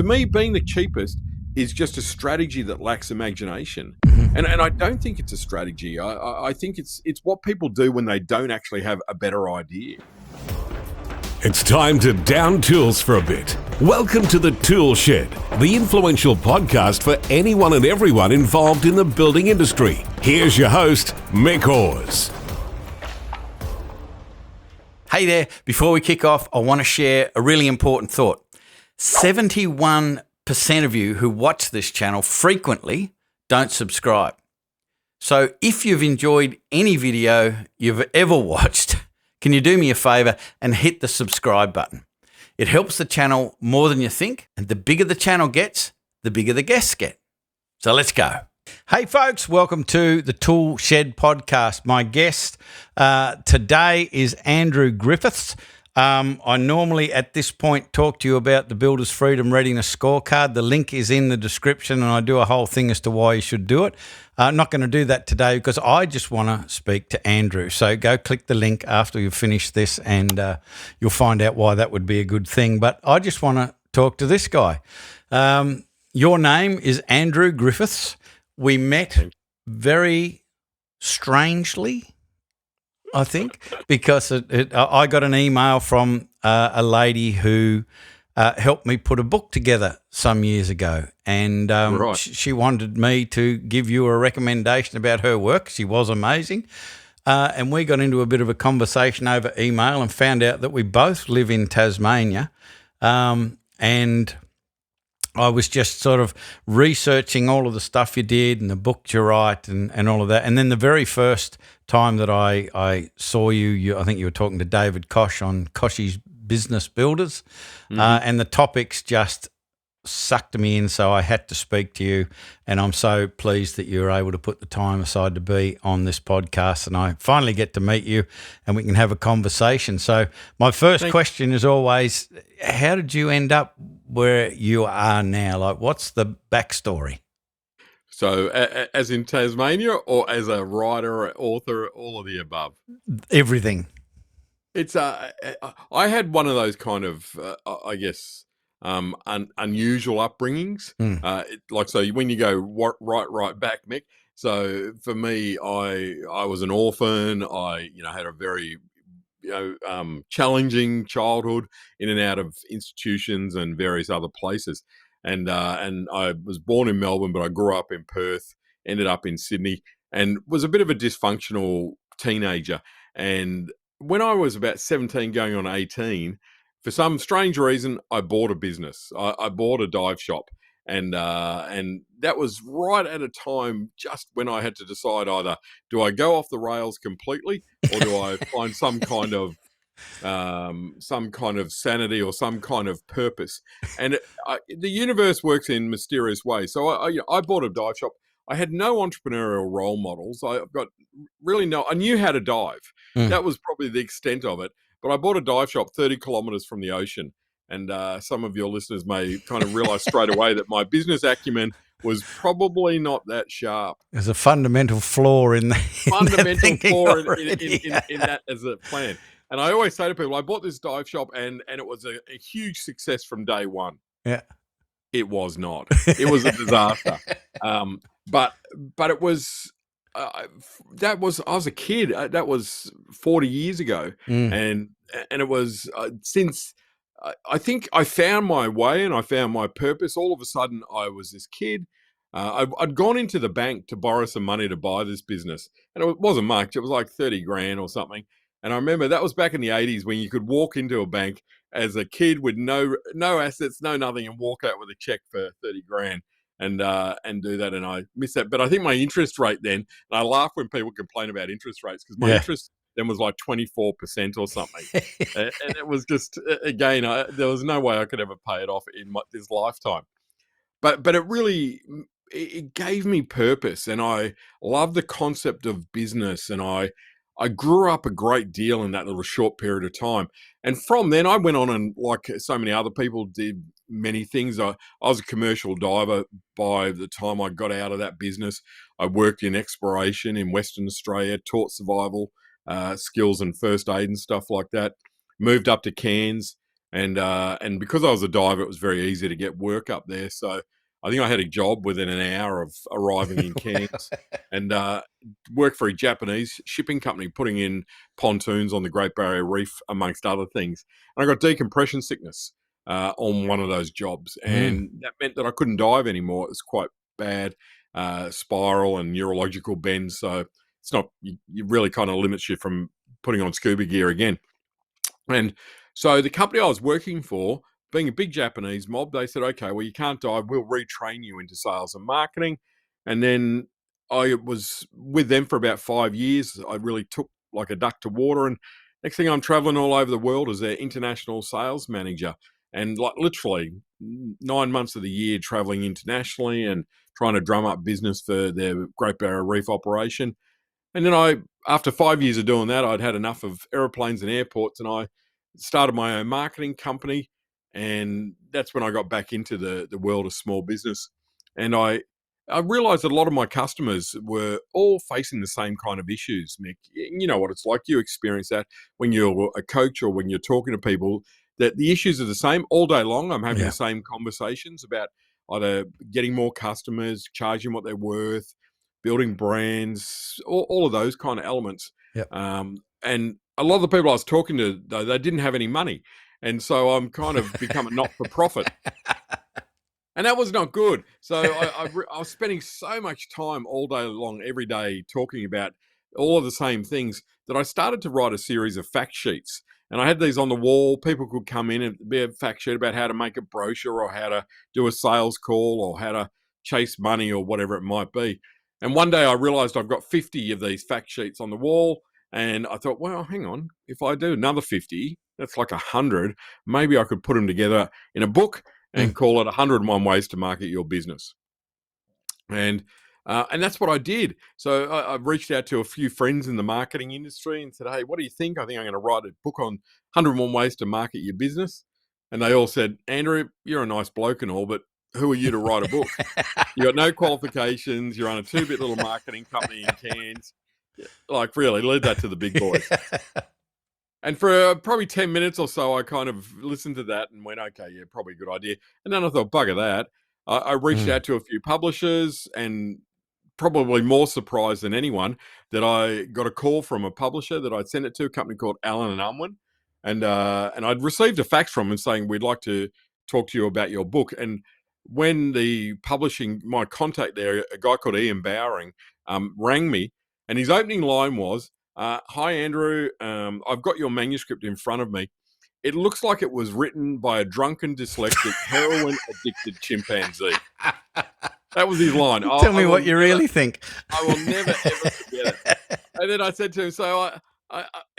to me, being the cheapest is just a strategy that lacks imagination. Mm-hmm. And I don't think it's a strategy. I think it's what people do when they don't actually have a better idea. It's time to down tools for a bit. Welcome to the ToolShed, the influential podcast for anyone and everyone involved in the building industry. Here's your host, Mick Hawes. Hey there, before we kick off, I want to share a really important thought. 71% of you who watch this channel frequently don't subscribe. So if you've enjoyed any video you've ever watched, can you do me a favor and hit the subscribe button? It helps the channel more than you think, and the bigger the channel gets, the bigger the guests get. So let's go. Hey folks, welcome to the ToolShed Podcast. My guest today is Andrew Griffiths. I normally at this point talk to you about the Builders Freedom Readiness Scorecard. The link is in the description and I do a whole thing as to why you should do it. I'm not going to do that today because I just want to speak to Andrew. So go click the link after you've finished this and you'll find out why that would be a good thing. But I just want to talk to this guy. Your name is Andrew Griffiths. We met very strangely, I think, because I got an email from a lady who helped me put a book together some years ago. And Right. she wanted me to give you a recommendation about her work. She was amazing. And we got into a bit of a conversation over email and found out that we both live in Tasmania. And I was just sort of researching all of the stuff you did and the books you write and all of that. And then the very first time that I saw you, I think you were talking to David Koch on Koch's Business Builders, and the topics just sucked me in, so I had to speak to you. And I'm so pleased that you were able to put the time aside to be on this podcast, and I finally get to meet you and we can have a conversation. So my first question is always, how did you end up where you are now? Like, what's the backstory? So as in Tasmania or as a writer or author, all of the above? Everything. It's I had one of those kind of, I guess, unusual upbringings. So when you go right back, Mick. So for me, I was an orphan. I had a very challenging childhood in and out of institutions and various other places. And I was born in Melbourne, but I grew up in Perth, ended up in Sydney, and was a bit of a dysfunctional teenager. And when I was about 17 going on 18, for some strange reason, I bought a business. I bought a dive shop. And that was right at a time just when I had to decide either do I go off the rails completely or do I find some kind of sanity or some kind of purpose. And the universe works in mysterious ways. So I bought a dive shop. I had no entrepreneurial role models. I knew how to dive. That was probably the extent of it. But I bought a dive shop 30 kilometers from the ocean. And some of your listeners may kind of realize straight away that my business acumen was probably not that sharp. There's a fundamental flaw in that. In that as a plan. And I always say to people, I bought this dive shop and it was a huge success from day one. Yeah. It was not. It was a disaster. But it was, I was a kid. That was 40 years ago. And it was since I think I found my way and I found my purpose. All of a sudden I was this kid. I'd gone into the bank to borrow some money to buy this business. And it wasn't much. It was like 30 grand or something. And I remember that was back in the 80s when you could walk into a bank as a kid with no assets, no nothing, and walk out with a check for 30 grand and do that. And I miss that. But I think my interest rate then, and I laugh when people complain about interest rates because my interest then was like 24% or something. And it was just, again, there was no way I could ever pay it off in this lifetime. But it really, it gave me purpose, and I love the concept of business, and I grew up a great deal in that little short period of time. And from then I went on and, like so many other people, did many things. I was a commercial diver by the time I got out of that business. I worked in exploration in Western Australia, taught survival skills and first aid and stuff like that. Moved up to Cairns, And because I was a diver, it was very easy to get work up there. So I think I had a job within an hour of arriving in Cairns, and worked for a Japanese shipping company putting in pontoons on the Great Barrier Reef, amongst other things. And I got decompression sickness on one of those jobs, and that meant that I couldn't dive anymore. It was quite bad, spiral and neurological bends. So it's not, you really kind of limits you from putting on scuba gear again. And so the company I was working for, being a big Japanese mob, they said, okay, well, you can't dive. We'll retrain you into sales and marketing. And then I was with them for about 5 years. I really took like a duck to water. And next thing, I'm traveling all over the world as their international sales manager. And like literally 9 months of the year traveling internationally and trying to drum up business for their Great Barrier Reef operation. And then after 5 years of doing that, I'd had enough of airplanes and airports, and I started my own marketing company. And that's when I got back into the world of small business. And I realized that a lot of my customers were all facing the same kind of issues, Mick. You know what it's like. You experience that when you're a coach or when you're talking to people, that the issues are the same all day long. I'm having the same conversations about either getting more customers, charging what they're worth, building brands, all of those kind of elements. Yep. And a lot of the people I was talking to, though, they didn't have any money. And so I'm kind of become a not-for-profit. And that was not good. So I was spending so much time all day long, every day, talking about all of the same things that I started to write a series of fact sheets. And I had these on the wall. People could come in and be a fact sheet about how to make a brochure or how to do a sales call or how to chase money or whatever it might be. And one day I realized I've got 50 of these fact sheets on the wall. And I thought, well, hang on, if I do another 50, that's like 100. Maybe I could put them together in a book and call it 101 Ways to Market Your Business. And that's what I did. So I reached out to a few friends in the marketing industry and said, hey, what do you think? I think I'm going to write a book on 101 Ways to Market Your Business. And they all said, Andrew, you're a nice bloke and all, but who are you to write a book? You got no qualifications. You're on a 2-bit little marketing company in Cairns. Like, really, leave that to the big boys. And for probably 10 minutes or so, I kind of listened to that and went, okay, yeah, probably a good idea. And then I thought, bugger that. I reached out to a few publishers, and probably more surprised than anyone that I got a call from a publisher that I'd sent it to, a company called Allen & Unwin. And I'd received a fax from them saying, we'd like to talk to you about your book. And when my contact there, a guy called Ian Bowering, rang me, and his opening line was, hi, Andrew, I've got your manuscript in front of me. It looks like it was written by a drunken, dyslexic, heroin-addicted chimpanzee. That was his line. Tell me what you really think. I will never, ever forget it. And then I said to him, so,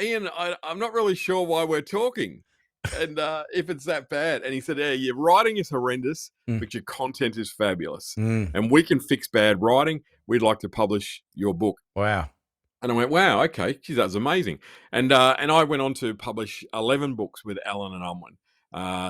Ian, I'm not really sure why we're talking and if it's that bad. And he said, yeah, your writing is horrendous, but your content is fabulous. And we can fix bad writing. We'd like to publish your book. Wow. And I went, wow, okay, geez, that's amazing. And I went on to publish 11 books with Allen & Unwin,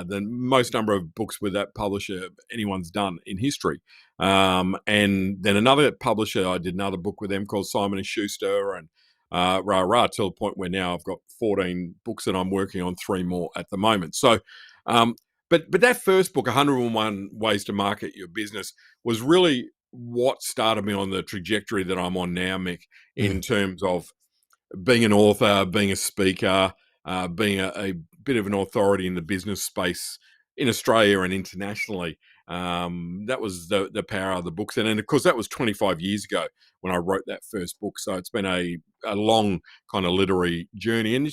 the most number of books with that publisher anyone's done in history. And then another publisher, I did another book with them called Simon & Schuster, and till the point where now I've got 14 books and I'm working on 3 more at the moment. So, but that first book, 101 Ways to Market Your Business, was really what started me on the trajectory that I'm on now, Mick, in terms of being an author, being a speaker, being a bit of an authority in the business space in Australia and internationally. That was the power of the books. And of course, that was 25 years ago when I wrote that first book. So it's been a long kind of literary journey. And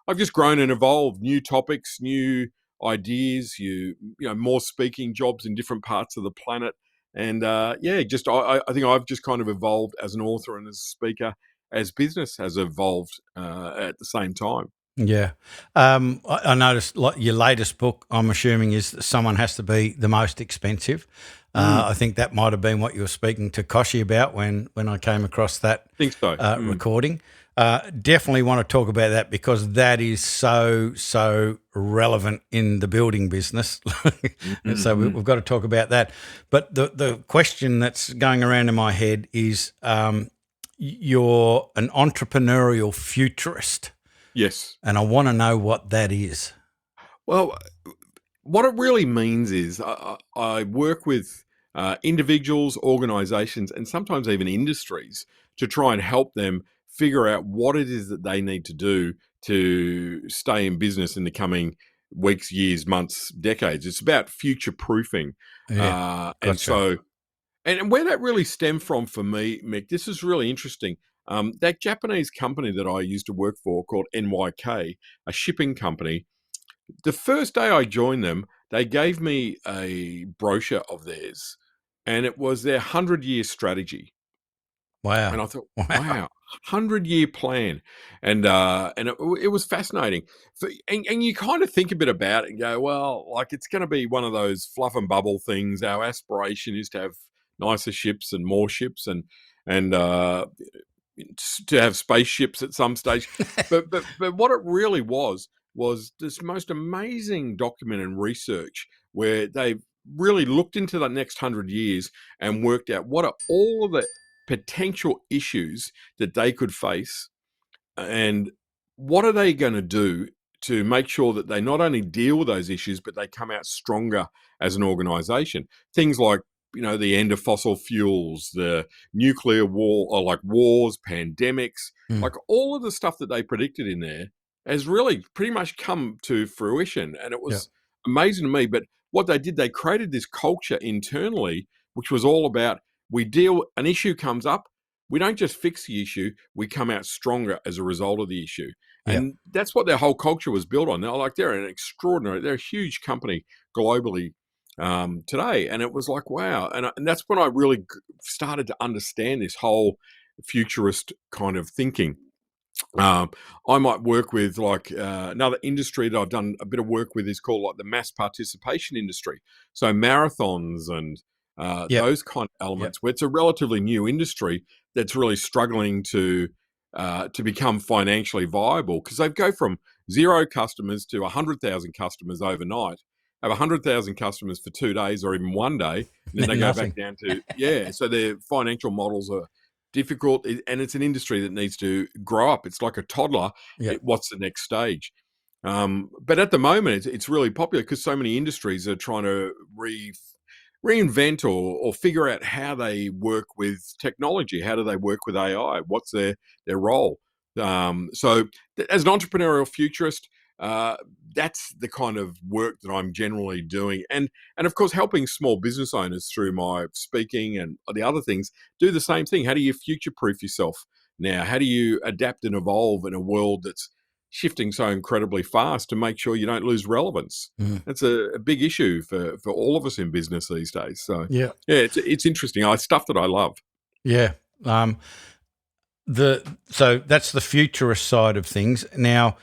I've just grown and evolved, new topics, new ideas, more speaking jobs in different parts of the planet. And I think I've just kind of evolved as an author and as a speaker, as business has evolved at the same time. Yeah. I noticed your latest book, I'm assuming, is Someone Has to Be the Most Expensive. I think that might have been what you were speaking to Koshi about when I came across that recording. Definitely want to talk about that because that is so relevant in the building business. And so we've got to talk about that. But the question that's going around in my head is you're an entrepreneurial futurist. Yes. And I want to know what that is. Well, what it really means is I work with individuals, organizations, and sometimes even industries to try and help them figure out what it is that they need to do to stay in business in the coming weeks, years, months, decades. It's about future proofing. Yeah, And gotcha. so, and where that really stemmed from for me, Mick, this is really interesting. That Japanese company that I used to work for called NYK, a shipping company, the first day I joined them, they gave me a brochure of theirs, and it was their 100-year strategy. Wow. And I thought, Wow. wow, 100-year plan. And it was fascinating. And you kind of think a bit about it and go, well, like it's going to be one of those fluff and bubble things. Our aspiration is to have nicer ships and more ships and to have spaceships at some stage. But what it really was this most amazing document and research where they really looked into the next 100 years and worked out what are all of the potential issues that they could face and what are they going to do to make sure that they not only deal with those issues, but they come out stronger as an organization? Things like, the end of fossil fuels, the nuclear war, or like wars, pandemics, Mm. like all of the stuff that they predicted in there has really pretty much come to fruition. And it Yeah. was amazing to me. But what they did, they created this culture internally, which was all about an issue comes up, we don't just fix the issue, we come out stronger as a result of the issue. Yeah. And that's what their whole culture was built on. They're a huge company globally today. And it was like, wow. And that's when I really started to understand this whole futurist kind of thinking. I might work with another industry that I've done a bit of work with is called like the mass participation industry. So marathons and Yep. those kind of Yep. elements where it's a relatively new industry that's really struggling to become financially viable because they go from 0 customers to 100,000 customers overnight, have 100,000 customers for 2 days or even 1 day, and then they go Nothing. back down to, yeah. So their financial models are difficult, and it's an industry that needs to grow up. It's like a toddler. Yeah. What's the next stage? But at the moment, it's really popular because so many industries are trying to reinvent or figure out how they work with technology. How do they work with AI? What's their role? As an entrepreneurial futurist, that's the kind of work that I'm generally doing, and of course helping small business owners through my speaking and the other things do the same thing. How do you future proof yourself now? How do you adapt and evolve in a world that's shifting so incredibly fast to make sure you don't lose relevance? Mm. That's a big issue for all of us in business these days. So Yeah. yeah, it's interesting. Stuff that I love. Yeah. So that's the futurist side of things. Now,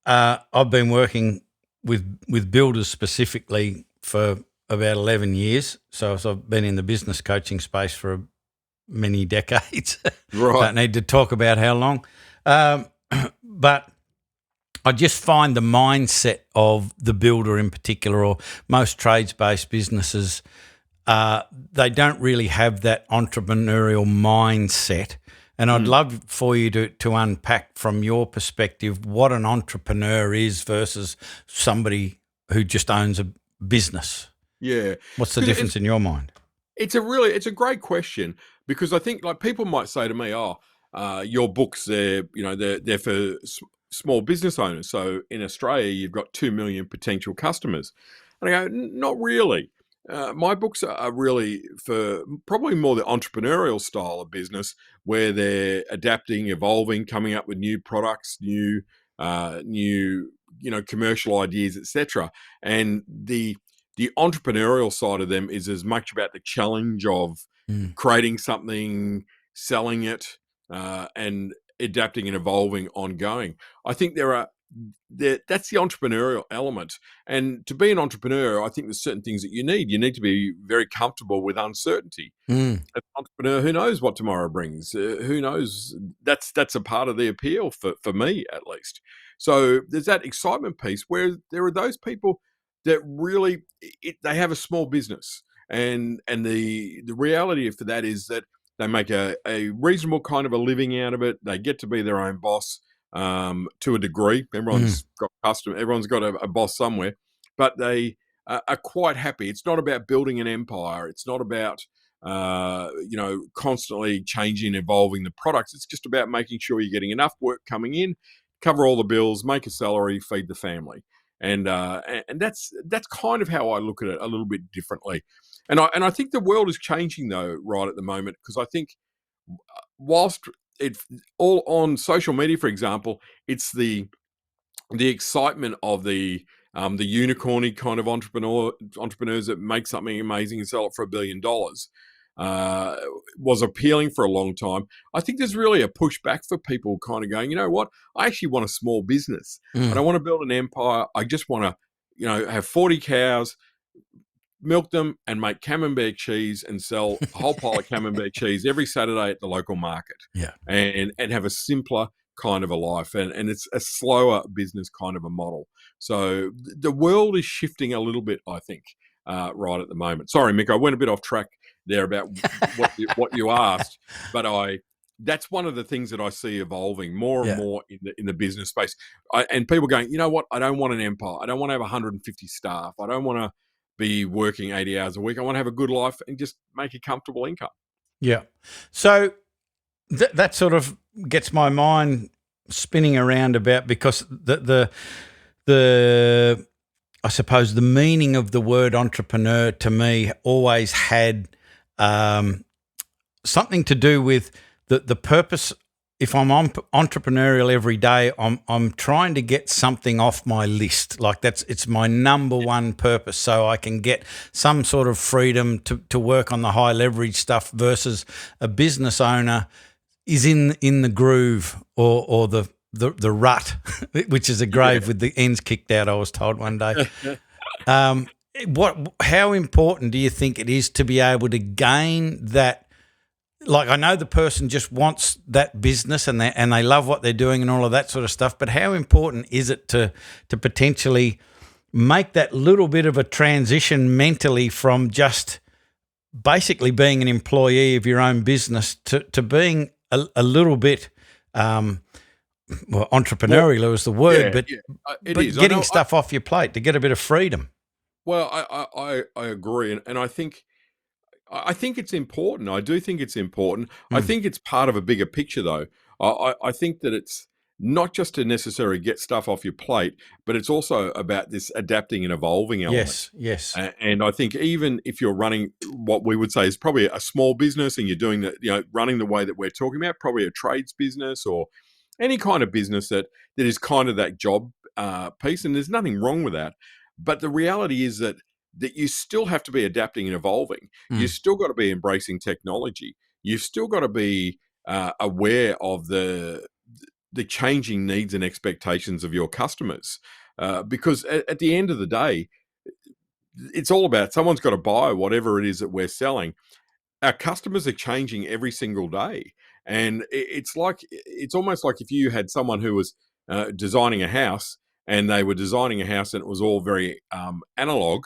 I've been working with builders specifically for about 11 years. So I've been in the business coaching space for many decades. Right. Don't need to talk about how long. But I just find the mindset of the builder in particular, or most trades-based businesses, they don't really have that entrepreneurial mindset. And I'd love for you to unpack from your perspective what an entrepreneur is versus somebody who just owns a business. Yeah. What's the 'Cause difference in your mind? it's a great question because I think like people might say to me, "Oh, your books they're for small business owners." So in Australia, you've got 2 million potential customers, and I go, "Not really. My books are really for probably more the entrepreneurial style of business where they're adapting, evolving, coming up with new products, new commercial ideas, etc." And the entrepreneurial side of them is as much about the challenge of Mm. creating something, selling it, and adapting and evolving ongoing. I think that's the entrepreneurial element. And to be an entrepreneur, I think there's certain things that you need. You need to be very comfortable with uncertainty. Mm. As an entrepreneur, who knows what tomorrow brings? Who knows? That's a part of the appeal for me, at least. So there's that excitement piece where there are those people that really they have a small business, and the reality for that is that they make a reasonable kind of a living out of it. They get to be their own boss. to a degree. Everyone's got a boss somewhere, but they are quite happy. It's not about building an empire. It's not about constantly changing, evolving the products. It's just about making sure you're getting enough work coming in, cover all the bills, make a salary, feed the family. And that's kind of how I look at it a little bit differently. And I think the world is changing though right at the moment, because I think whilst it's all on social media, for example, it's the excitement of the unicorny kind of entrepreneurs that make something amazing and sell it for $1 billion was appealing for a long time. I think there's really a pushback for people kind of going, you know what? I actually want a small business. I don't want to build an empire. I just want to, have 40 cows, milk them, and make camembert cheese and sell a whole pile of camembert cheese every Saturday at the local market. Yeah. And have a simpler kind of a life. And it's a slower business kind of a model. So the world is shifting a little bit, I think, right at the moment. Sorry, Mick, I went a bit off track there about what you asked, but that's one of the things that I see evolving more and more in the business space. And people going, you know what? I don't want an empire. I don't want to have 150 staff. I don't want to be working 80 hours a week. I want to have a good life and just make a comfortable income. Yeah. So that sort of gets my mind spinning around about, because the I suppose the meaning of the word entrepreneur to me always had something to do with the purpose. If I'm entrepreneurial every day, I'm trying to get something off my list. Like it's my number one purpose, so I can get some sort of freedom to work on the high leverage stuff, versus a business owner is in the groove or the rut, which is a grave with the ends kicked out, I was told one day. How important do you think it is to be able to gain that? Like, I know the person just wants that business and they love what they're doing and all of that sort of stuff, but how important is it to potentially make that little bit of a transition mentally from just basically being an employee of your own business to being a little bit entrepreneurial is the word, but getting stuff off your plate to get a bit of freedom. Well, I agree, and I think it's important. I do think it's important. I think it's part of a bigger picture, though. I think that it's not just to necessarily get stuff off your plate, but it's also about this adapting and evolving element. Yes. And I think even if you're running what we would say is probably a small business, and you're doing that, running the way that we're talking about, probably a trades business or any kind of business that is kind of that job piece, and there's nothing wrong with that. But the reality is that you still have to be adapting and evolving. You've still got to be embracing technology. You've still got to be aware of the changing needs and expectations of your customers. Because at the end of the day, it's all about someone's got to buy whatever it is that we're selling. Our customers are changing every single day. And it's almost like if you had someone who was designing a house, and they were designing a house and it was all very analog,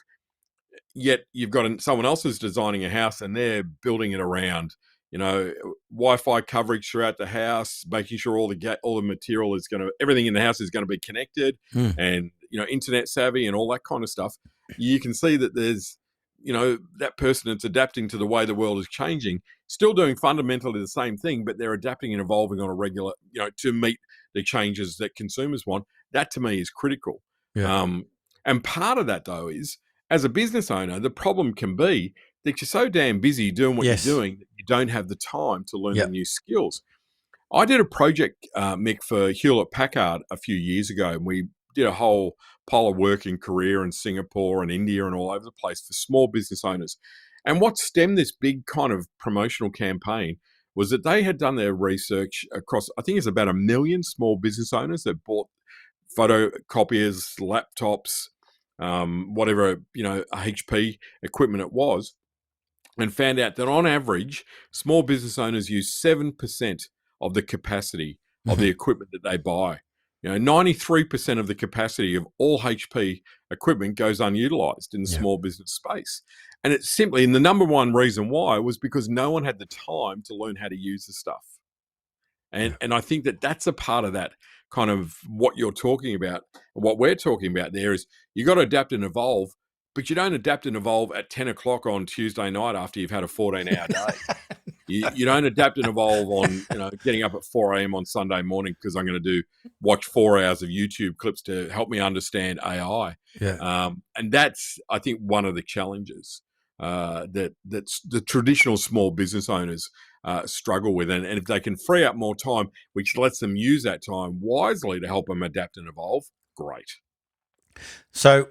yet you've got someone else who's designing a house and they're building it around, Wi-Fi coverage throughout the house, making sure all the material everything in the house is going to be connected, and, internet savvy and all that kind of stuff. You can see that there's, that person that's adapting to the way the world is changing, still doing fundamentally the same thing, but they're adapting and evolving on a regular, to meet the changes that consumers want. That to me is critical. Yeah. And part of that, though, is as a business owner, the problem can be that you're so damn busy doing what you're doing that you don't have the time to learn the new skills. I did a project, Mick, for Hewlett-Packard a few years ago, and we did a whole pile of work in Korea and Singapore and India and all over the place for small business owners. And what stemmed this big kind of promotional campaign was that they had done their research across, I think it's about 1 million small business owners that bought photocopiers, laptops, whatever, HP equipment it was, and found out that on average, small business owners use 7% of the capacity of the equipment that they buy. 93% of the capacity of all HP equipment goes unutilized in the small business space. And it's simply, and the number one reason why was because no one had the time to learn how to use the stuff. And I think that that's a part of that kind of what you're talking about, what we're talking about there is you got to adapt and evolve, but you don't adapt and evolve at 10 o'clock on Tuesday night after you've had a 14-hour day. You don't adapt and evolve on, getting up at 4 a.m. on Sunday morning because I'm going to watch 4 hours of YouTube clips to help me understand AI. Yeah. And that's, I think, one of the challenges that's the traditional small business owners struggle with. And if they can free up more time, which lets them use that time wisely to help them adapt and evolve, great. So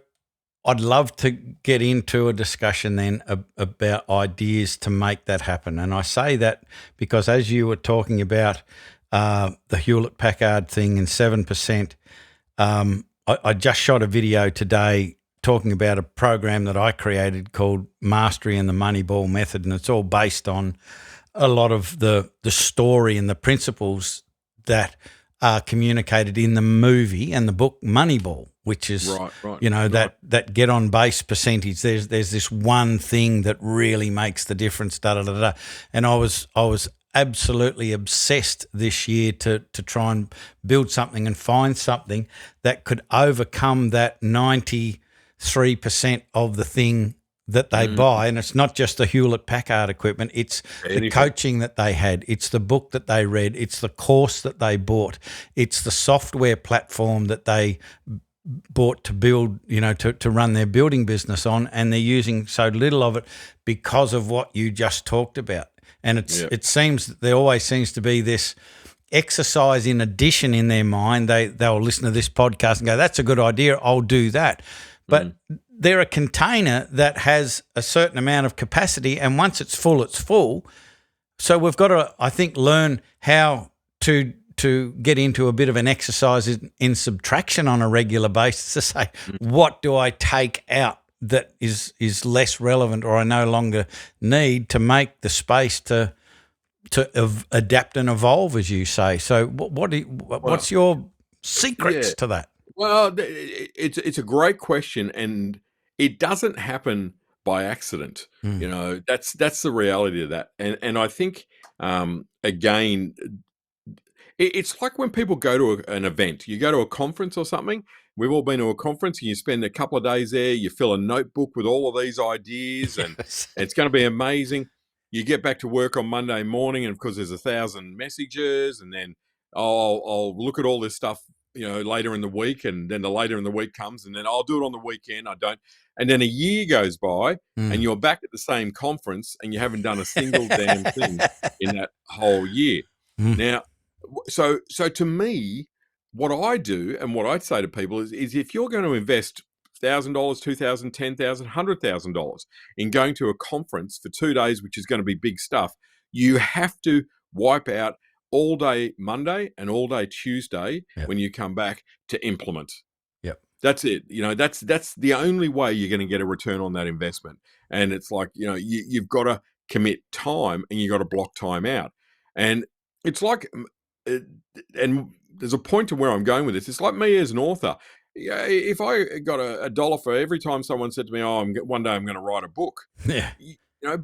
I'd love to get into a discussion then about ideas to make that happen. And I say that because as you were talking about the Hewlett-Packard thing and 7%, I just shot a video today talking about a program that I created called Mastery and the Moneyball Method, and it's all based on a lot of the story and the principles that are communicated in the movie and the book Moneyball, which is, that get on base percentage. There's this one thing that really makes the difference, And I was absolutely obsessed this year to try and build something and find something that could overcome that 93% of the thing that they buy. And it's not just the Hewlett-Packard equipment. It's the coaching that they had. It's the book that they read. It's the course that they bought. It's the software platform that they bought to build, to run their building business on. And they're using so little of it because of what you just talked about. And it seems there always seems to be this exercise in addition in their mind. They'll listen to this podcast and go, that's a good idea, I'll do that. But they're a container that has a certain amount of capacity, and once it's full, it's full. So we've got to, I think, learn how to get into a bit of an exercise in subtraction on a regular basis to say, what do I take out that is less relevant or I no longer need to make the space to adapt and evolve, as you say. So what's your secrets to that? Well, it's a great question, and it doesn't happen by accident. That's the reality of that. And I think, again, it's like when people go to an event. You go to a conference or something. We've all been to a conference, and you spend a couple of days there. You fill a notebook with all of these ideas, and it's going to be amazing. You get back to work on Monday morning, and of course, there's 1,000 messages, and then I'll look at all this stuff, later in the week, and then the later in the week comes, and then I'll do it on the weekend. I don't, and then a year goes by, and you're back at the same conference, and you haven't done a single damn thing in that whole year. Now, so to me, what I do and what I'd say to people is if you're going to invest $1,000, $2,000, $10,000, $100,000 in going to a conference for 2 days, which is going to be big stuff, you have to wipe out all day Monday and all day Tuesday when you come back to implement. That's it. That's the only way you're going to get a return on that investment. And it's like, you've got to commit time, and you've got to block time out. And it's like, and there's a point to where I'm going with this. It's like me as an author. If I got a dollar for every time someone said to me, one day I'm going to write a book.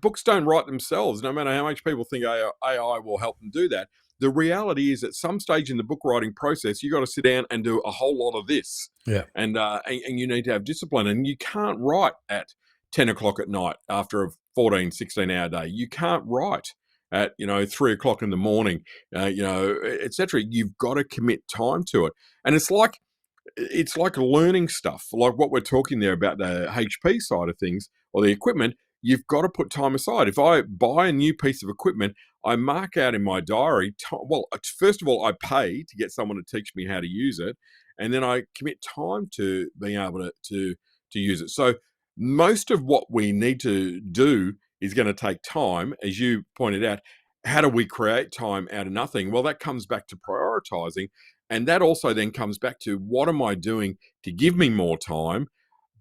Books don't write themselves, no matter how much people think AI will help them do that. The reality is at some stage in the book writing process, you got to sit down and do a whole lot of this. And you need to have discipline, and you can't write at 10 o'clock at night after a 14, 16-hour day. You can't write at 3 o'clock in the morning, etc. You've got to commit time to it. And it's like learning stuff, like what we're talking there about the HP side of things or the equipment. You've got to put time aside. If I buy a new piece of equipment, I mark out in my diary, first of all, I pay to get someone to teach me how to use it, and then I commit time to being able to use it. So most of what we need to do is going to take time, as you pointed out. How do we create time out of nothing? Well, that comes back to prioritizing, and that also then comes back to what am I doing to give me more time?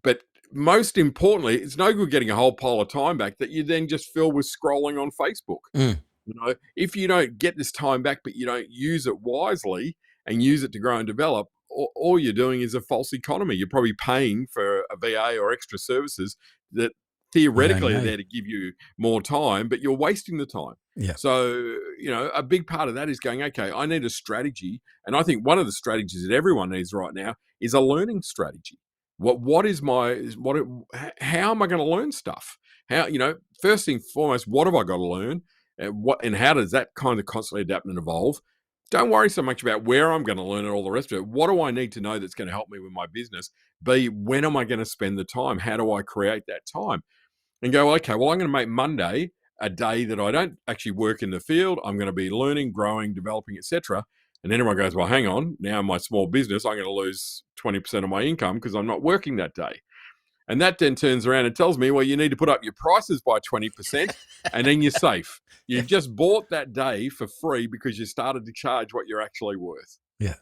But most importantly, it's no good getting a whole pile of time back that you then just fill with scrolling on Facebook. If you don't get this time back, but you don't use it wisely and use it to grow and develop, all you're doing is a false economy. You're probably paying for a VA or extra services that theoretically are there to give you more time, but you're wasting the time. Yeah. So, a big part of that is going, okay, I need a strategy. And I think one of the strategies that everyone needs right now is a learning strategy. How am I going to learn stuff? First thing foremost, what have I got to learn? And how does that kind of constantly adapt and evolve? Don't worry so much about where I'm going to learn and all the rest of it. What do I need to know that's going to help me with my business? B, when am I going to spend the time? How do I create that time? And go, okay, well, I'm going to make Monday a day that I don't actually work in the field. I'm going to be learning, growing, developing, etc. And then everyone goes, well, hang on, now in my small business, I'm going to lose 20% of my income because I'm not working that day. And that then turns around and tells me, well, you need to put up your prices by 20% and then you're safe. You've just bought that day for free because you started to charge what you're actually worth. Yeah.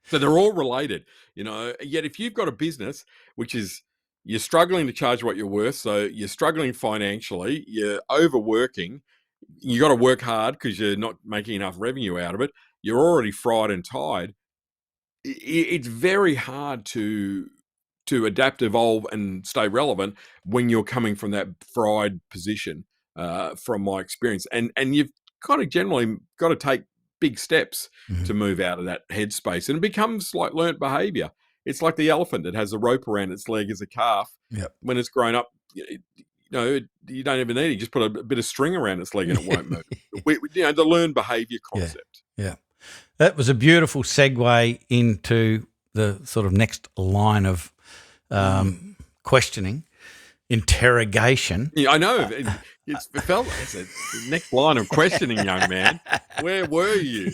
So they're all related, yet if you've got a business, which is you're struggling to charge what you're worth, so you're struggling financially, you're overworking, you got to work hard because you're not making enough revenue out of it, you're already fried and tired, it's very hard to adapt, evolve, and stay relevant when you're coming from that fried position, from my experience. And you've kind of generally got to take big steps to move out of that headspace. And it becomes like learnt behavior. It's like the elephant that has a rope around its leg as a calf. Yep. When it's grown up, you don't even need it. You just put a bit of string around its leg and it won't move. The learned behavior concept. Yeah. That was a beautiful segue into the sort of next line of questioning, interrogation. Yeah, I know. It felt like the next line of questioning, young man. Where were you?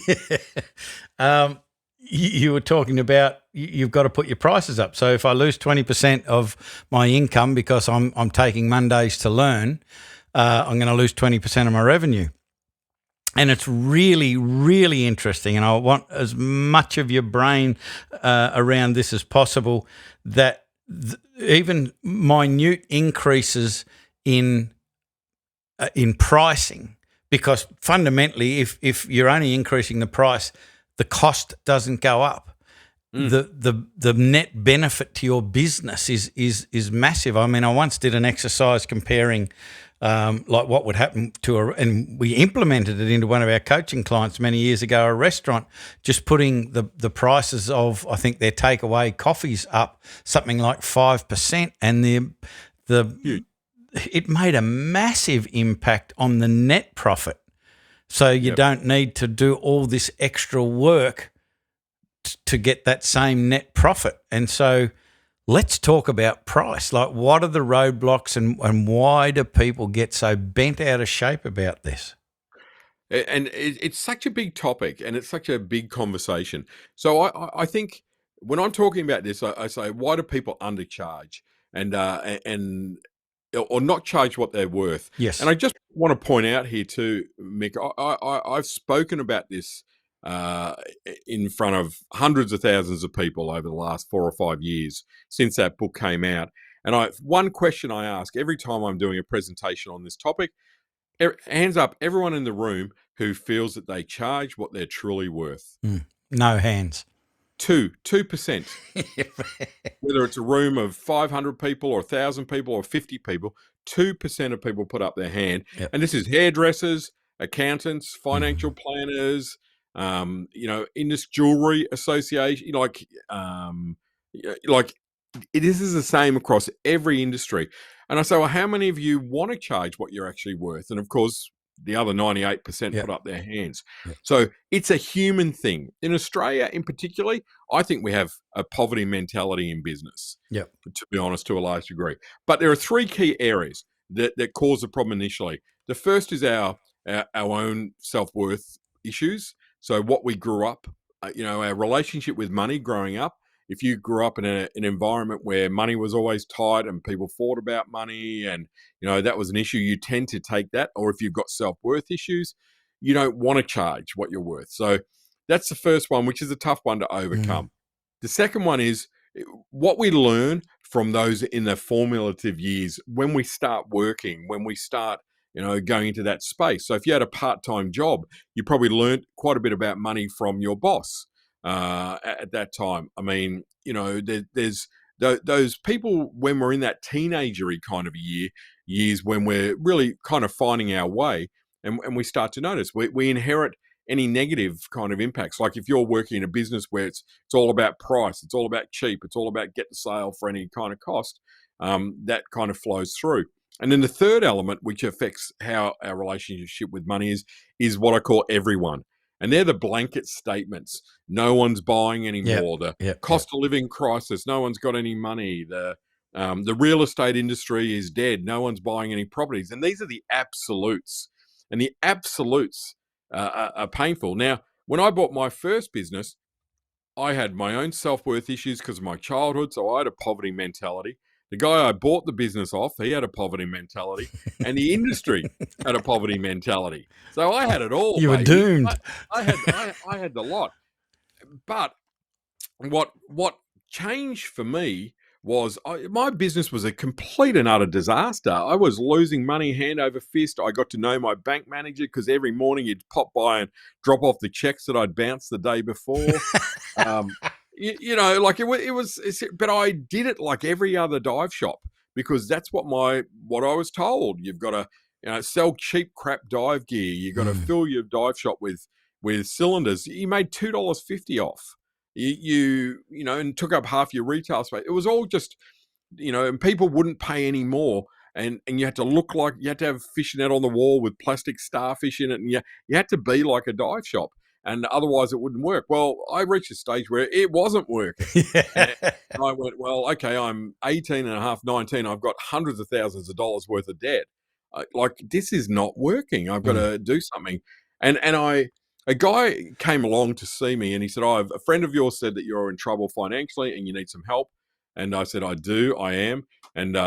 You were talking about you've got to put your prices up. So if I lose 20% of my income because I'm taking Mondays to learn, I'm going to lose 20% of my revenue. And it's really, really interesting. And I want as much of your brain around this as possible, that even minute increases in pricing, because fundamentally, if you're only increasing the price, the cost doesn't go up. The net benefit to your business is massive. I mean, I once did an exercise comparing like what would happen to and we implemented it into one of our coaching clients many years ago, a restaurant, just putting the prices of, I think, their takeaway coffees up something like 5%, and it made a massive impact on the net profit. So you don't need to do all this extra work to get that same net profit. And so let's talk about price. Like, what are the roadblocks and why do people get so bent out of shape about this? And it's such a big topic and it's such a big conversation. So I think when I'm talking about this, I say, why do people undercharge and or not charge what they're worth? Yes. And I just want to point out here too, Mick, I've spoken about this in front of hundreds of thousands of people over the last 4 or 5 years since that book came out. And one question I ask every time I'm doing a presentation on this topic, hands up, everyone in the room who feels that they charge what they're truly worth. No hands. 2%. Whether it's a room of 500 people or 1,000 people or 50 people, 2% of people put up their hand. Yep. And this is hairdressers, accountants, financial planners, industry jewelry association, this is the same across every industry. And I say, well, how many of you want to charge what you're actually worth? And of course, the other 98% put up their hands. Yep. So it's a human thing. In Australia, in particular, I think we have a poverty mentality in business. Yep. To be honest, to a large degree. But there are 3 key areas that cause the problem initially. The first is our own self-worth issues. So what we grew up, our relationship with money growing up. If you grew up in an environment where money was always tight and people fought about money and, that was an issue, you tend to take that. Or if you've got self-worth issues, you don't want to charge what you're worth. So that's the first one, which is a tough one to overcome. The second one is what we learn from those in the formative years when we start working, when we start going into that space. So if you had a part-time job, you probably learned quite a bit about money from your boss at that time. I mean, there's those people when we're in that teenagery kind of year, years when we're really kind of finding our way, and we start to notice we inherit any negative kind of impacts. Like if you're working in a business where it's all about price, it's all about cheap, it's all about get the sale for any kind of cost, that kind of flows through. And then the third element, which affects how our relationship with money is what I call everyone. And they're the blanket statements. No one's buying anymore. The cost of living crisis. No one's got any money. The real estate industry is dead. No one's buying any properties. And these are the absolutes. And the absolutes are painful. Now, when I bought my first business, I had my own self-worth issues because of my childhood. So I had a poverty mentality. The guy I bought the business off, he had a poverty mentality, and the industry had a poverty mentality. So I had it all. You were doomed. I had the lot. But what changed for me was my business was a complete and utter disaster. I was losing money hand over fist. I got to know my bank manager because every morning he'd pop by and drop off the checks that I'd bounced the day before. Like it was, but I did it like every other dive shop because that's what I was told. You've got to sell cheap crap dive gear. You got to fill your dive shop with cylinders. You made $2.50 off. And took up half your retail space. It was all just, and people wouldn't pay any more. And you had to look like you had to have fishing net on the wall with plastic starfish in it. And you had to be like a dive shop. And otherwise it wouldn't work. Well, I reached a stage where it wasn't working. And I went, well, okay, I'm 18 and a half, 19. I've got hundreds of thousands of dollars worth of debt. This is not working. I've got to do something. And a guy came along to see me and he said, a friend of yours said that you're in trouble financially and you need some help. And I said, I do, I am. And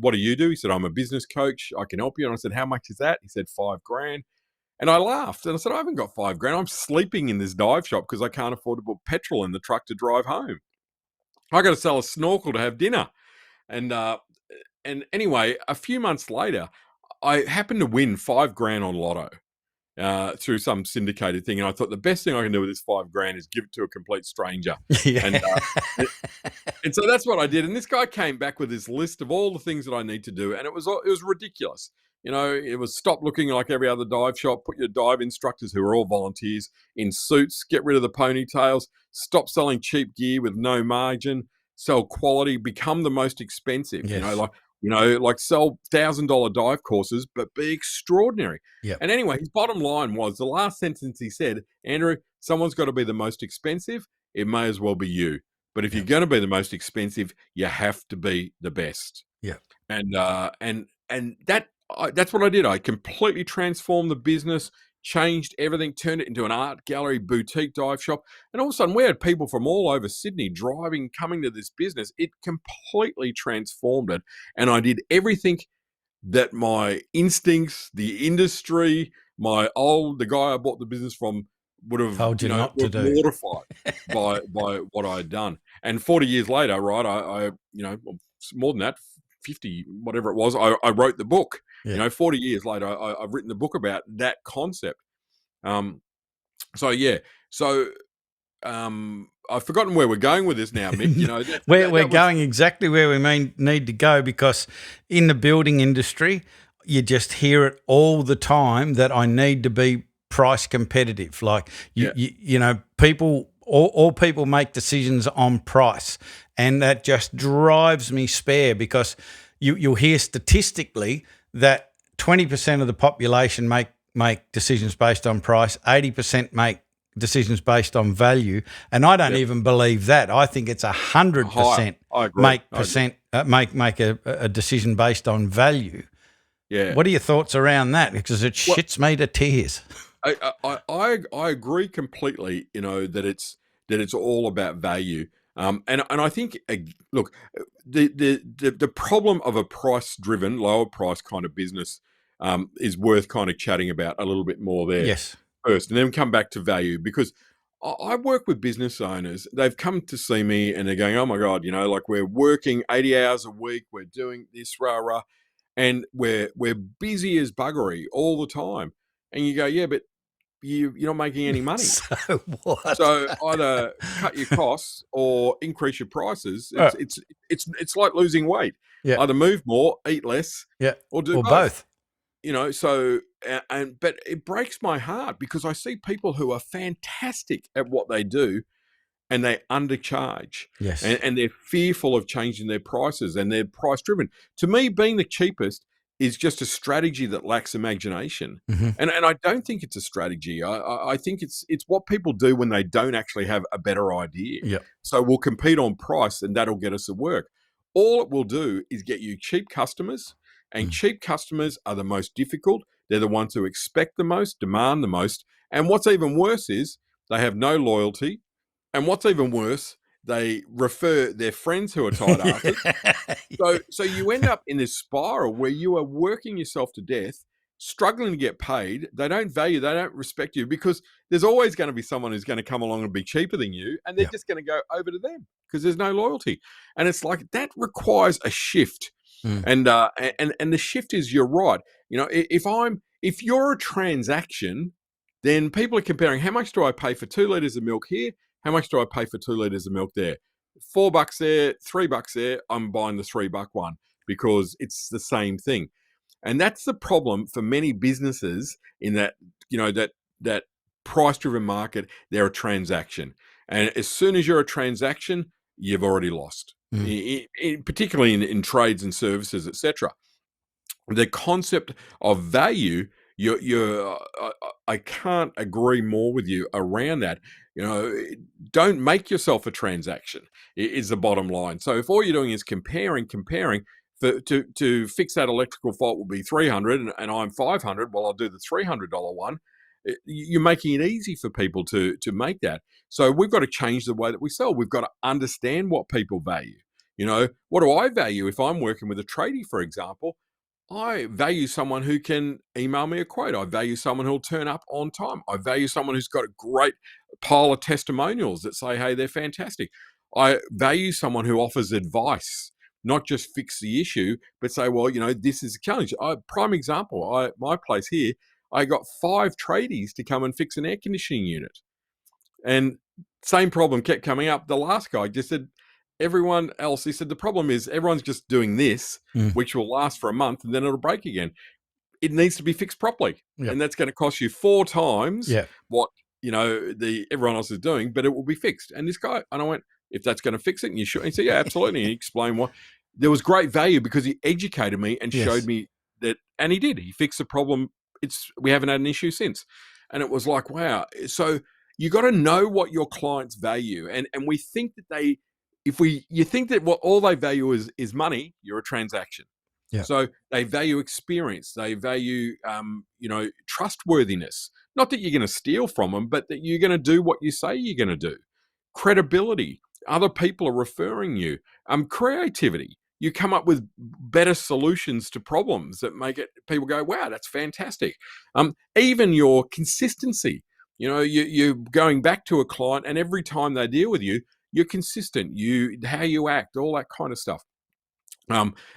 what do you do? He said, I'm a business coach. I can help you. And I said, how much is that? He said, $5,000. And I laughed and I said, I haven't got $5,000. I'm sleeping in this dive shop because I can't afford to put petrol in the truck to drive home. I got to sell a snorkel to have dinner. And anyway, a few months later, I happened to win $5,000 on Lotto through some syndicated thing. And I thought the best thing I can do with this $5,000 is give it to a complete stranger. Yeah. And so that's what I did. And this guy came back with this list of all the things that I need to do. And it was ridiculous. It was stop looking like every other dive shop, put your dive instructors who are all volunteers in suits, get rid of the ponytails, stop selling cheap gear with no margin, sell quality, become the most expensive, Yes. like sell $1,000 dive courses, but be extraordinary. Yep. And anyway, his bottom line was the last sentence he said, Andrew, someone's got to be the most expensive. It may as well be you. But if you're going to be the most expensive, you have to be the best. Yeah. And that's what I did. I completely transformed the business, changed everything, turned it into an art gallery, boutique dive shop. And all of a sudden we had people from all over Sydney coming to this business. It completely transformed it. And I did everything that my instincts, the industry, the guy I bought the business from would have told you not to do. Mortified by what I had done. And 40 years later, right, I more than that, 50, whatever it was, I wrote the book. Yeah. 40 years later, I've written the book about that concept. I've forgotten where we're going with this now, Mick. We're going exactly where we need to go, because in the building industry, you just hear it all the time that I need to be price competitive. Like people, all people make decisions on price, and that just drives me spare, because you'll hear statistically that 20% of the population make decisions based on price, 80% make decisions based on value, and I don't even believe that. I think it's 100% make a decision based on value. Yeah. What are your thoughts around that? Because it shits me to tears. I agree completely. That it's all about value. And I think, look, the problem of a price-driven, lower price kind of business is worth kind of chatting about a little bit more there. Yes. First, and then come back to value, because I work with business owners. They've come to see me and they're going, oh my God, we're working 80 hours a week, we're doing this, rah, and we're busy as buggery all the time. And you go, yeah, but you're not making any money. So what? So either cut your costs or increase your prices. Right. It's like losing weight. Yeah. Either move more, eat less, Yeah. or do Or both. both. So but it breaks my heart because I see people who are fantastic at what they do, and they undercharge. Yes. And they're fearful of changing their prices, and they're price driven. To me, being the cheapest is just a strategy that lacks imagination. Mhm. And I don't think it's a strategy. I think it's what people do when they don't actually have a better idea. Yep. So we'll compete on price, and that'll get us to work. All it will do is get you cheap customers, and cheap customers are the most difficult. They're the ones who expect the most, demand the most. And what's even worse is they have no loyalty. And what's even worse, they refer their friends who are tight-asses. So you end up in this spiral where you are working yourself to death, struggling to get paid. They don't value, they don't respect you, because there's always going to be someone who's going to come along and be cheaper than you, and they're just going to go over to them because there's no loyalty. And it's like that requires a shift. And the shift is, you're right. If you're a transaction, then people are comparing, how much do I pay for 2 liters of milk here? How much do I pay for 2 liters of milk there? $4 there, $3 there. I'm buying the $3 one because it's the same thing. And that's the problem for many businesses in that, that price-driven market. They're a transaction. And as soon as you're a transaction, you've already lost, particularly in trades and services, etc. The concept of value, I can't agree more with you around that. Don't make yourself a transaction is the bottom line. So if all you're doing is comparing, to fix that electrical fault will be $300 and I'm $500, well, I'll do the $300 one. You're making it easy for people to make that. So we've got to change the way that we sell. We've got to understand what people value. What do I value if I'm working with a tradie, for example? I value someone who can email me a quote. I value someone who'll turn up on time. I value someone who's got a great pile of testimonials that say, hey, they're fantastic. I value someone who offers advice, not just fix the issue, but say, well, this is a challenge. Prime example, my place here, I got 5 tradies to come and fix an air conditioning unit. And same problem kept coming up. The last guy just said, everyone else, he said, the problem is everyone's just doing this, which will last for a month and then it'll break again. It needs to be fixed properly. Yep. And that's going to cost you 4 times what, everyone else is doing, but it will be fixed. And this guy, and I went, if that's going to fix it, and you should. He said, yeah, absolutely. And he explained why. There was great value because he educated me and showed me that, and he did. He fixed the problem. We haven't had an issue since. And it was like, wow. So you got to know what your clients value. And we think that you think that what all they value is money, you're a transaction. Yeah. So they value experience. They value, trustworthiness. Not that you're going to steal from them, but that you're going to do what you say you're going to do. Credibility. Other people are referring you. Creativity. You come up with better solutions to problems that make people go, wow, that's fantastic. Even your consistency. You're going back to a client, and every time they deal with you, you're consistent. How you act, all that kind of stuff.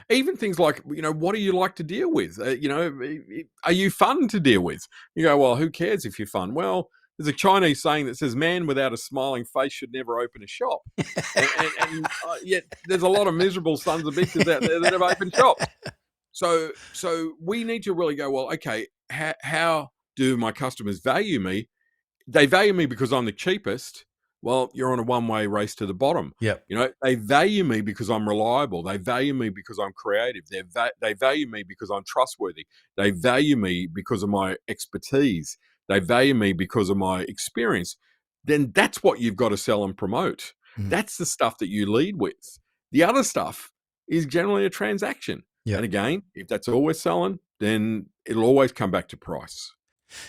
Even things like, what do you like to deal with? Are you fun to deal with? You go, well, who cares if you're fun? Well, there's a Chinese saying that says, man without a smiling face should never open a shop. and yet there's a lot of miserable sons of bitches out there that have opened shops. So we need to really go, well, okay, how do my customers value me? They value me because I'm the cheapest. Well, you're on a one-way race to the bottom. Yep. They value me because I'm reliable. They value me because I'm creative. They value me because I'm trustworthy. They value me because of my expertise. They value me because of my experience. Then that's what you've got to sell and promote. That's the stuff that you lead with. The other stuff is generally a transaction. Yep. And again, if that's all we're selling, then it'll always come back to price.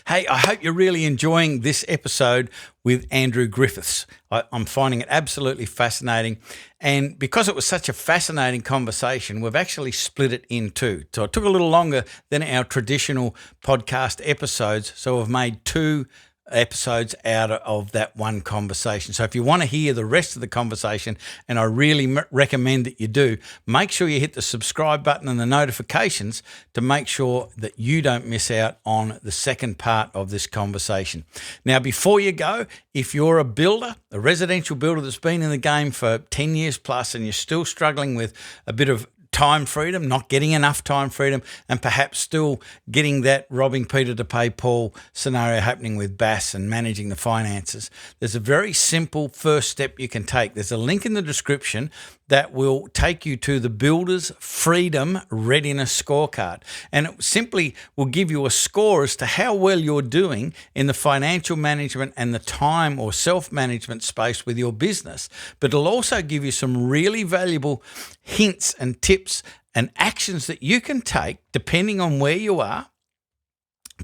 Hey, I hope you're really enjoying this episode with Andrew Griffiths. I'm finding it absolutely fascinating. And because it was such a fascinating conversation, we've actually split it in 2. So it took a little longer than our traditional podcast episodes. So we've made 2 episodes out of that one conversation. So if you want to hear the rest of the conversation, and I really recommend that you do, make sure you hit the subscribe button and the notifications to make sure that you don't miss out on the second part of this conversation. Now, before you go, if you're a builder, a residential builder that's been in the game for 10 years plus, and you're still struggling with a bit of time freedom, not getting enough time freedom, and perhaps still getting that robbing Peter to pay Paul scenario happening with Bass and managing the finances, there's a very simple first step you can take. There's a link in the description that will take you to the Builder's Freedom Readiness Scorecard. And it simply will give you a score as to how well you're doing in the financial management and the time or self-management space with your business. But it'll also give you some really valuable hints and tips and actions that you can take, depending on where you are,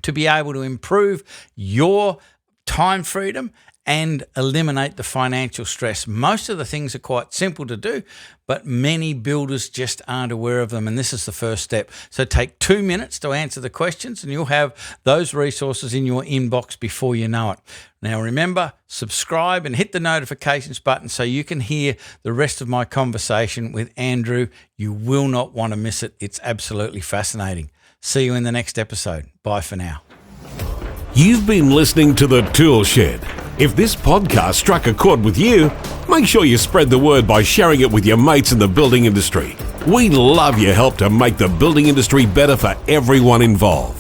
to be able to improve your time freedom and eliminate the financial stress. Most of the things are quite simple to do, but many builders just aren't aware of them, and this is the first step. So take 2 minutes to answer the questions, and you'll have those resources in your inbox before you know it. Now remember, subscribe and hit the notifications button so you can hear the rest of my conversation with Andrew. You will not want to miss it. It's absolutely fascinating. See you in the next episode. Bye for now. You've been listening to The ToolShed. If this podcast struck a chord with you, make sure you spread the word by sharing it with your mates in the building industry. We love your help to make the building industry better for everyone involved.